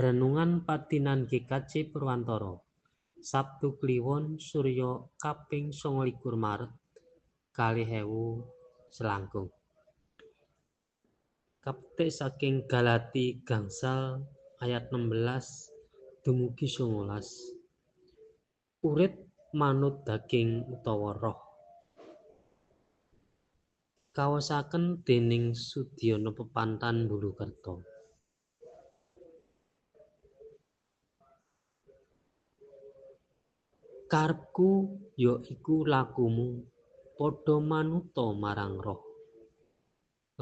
Renungan Patinan GKJ Purwantara, Sabtu Kliwon Surya kaping 29 Maret 2020. Kapetik saking Galati gangsal ayat 16 dumugi 19. Urip manut daging utawa roh. Kaosaken déning Sudyana Pepantan Bulukerto. Karepku ya iku lakumu padha manuta marang roh,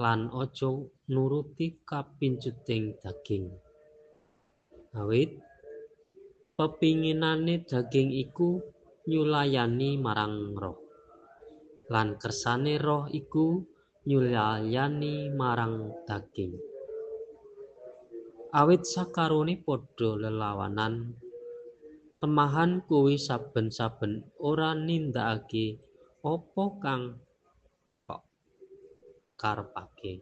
lan aja nuruti kapincuting daging. Awit pepinginane daging iku nyulayani marang roh, lan kersane roh iku nyulayani marang daging. Awit sakarone padha lelawanan, temahan kuwi saben-saben ora nindakake apa kang kok karepake.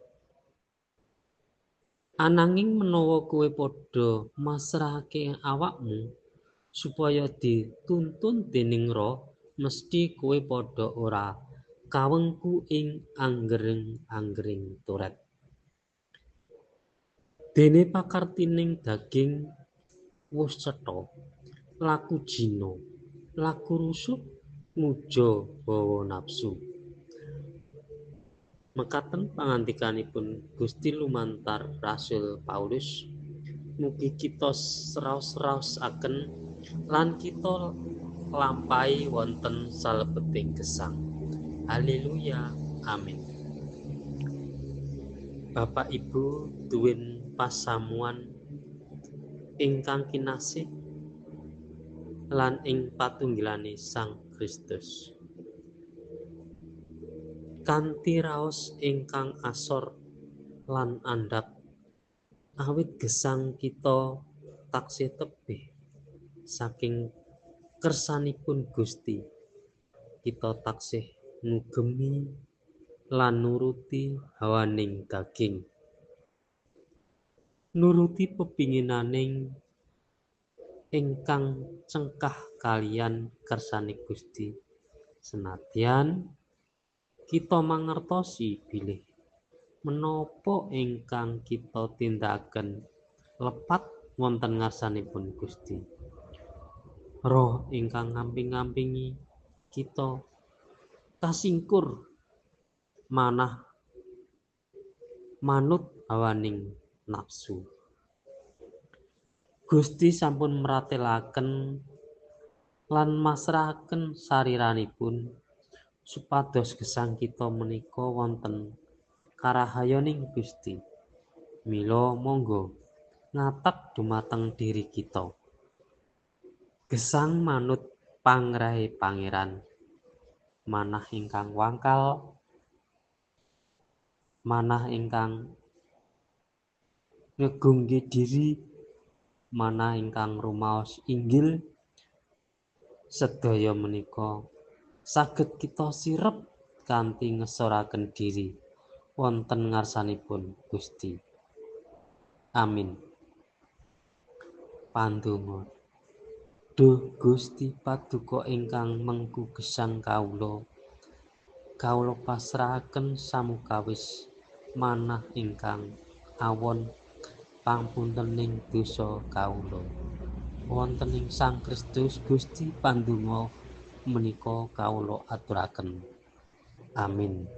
Ananging menawa kowe padha masrahake awakmu supaya dituntun déning roh, mesti kowe padha ora kawengku ing anggering-anggering turet. Dene pakartining daging wus cetha, laku jina, laku rusuk, muja hawa nafsu. Mekaten pangandikanipun Gusti lumantar Rasul Paulus, mugi kita sraos-sraosaken lan kita lampahi wonten salebeting gesang. Haleluya, amin. Bapak Ibu duwin pasamuan ingkang kinasih lan ing patunggilane Sang Kristus. Kanthi raos ingkang asor lan andhap, awit gesang kita taksih tebih saking kersanipun Gusti, kita taksih ngugemi lan nuruti hawaning daging, nuruti pepinginaning ingkang cengkah kaliyan kersane Gusti, senadyan kita mangertosi bilih menapa ingkang kita tindakaken lepat wonten ngarsanipun Gusti. Roh ingkang ngamping-ngampingi kita kasingkur manut hawaning nafsu. Gusti sampun mratelaken lan masrahaken sariranipun supados gesang kita menika wonten karahayaning Gusti. Mila monggo ngatek dumateng diri kita. Gesang manut pangrahe Pangeran, manah ingkang wangkal, manah ingkang ngegunggi diri, manah ingkang rumaos inggil, sedaya menika saged kita sirep kanthi ngesoraken diri wonten ngarsanipun Gusti. Amin. Pandonga. Duh Gusti Paduka ingkang mengku gesang kawula pasrahaken samukawis manah ingkang awon pangpuntening dosa kawula. Wonten ing Sang Kristus Gusti pandonga menika kawula aturaken. Amin.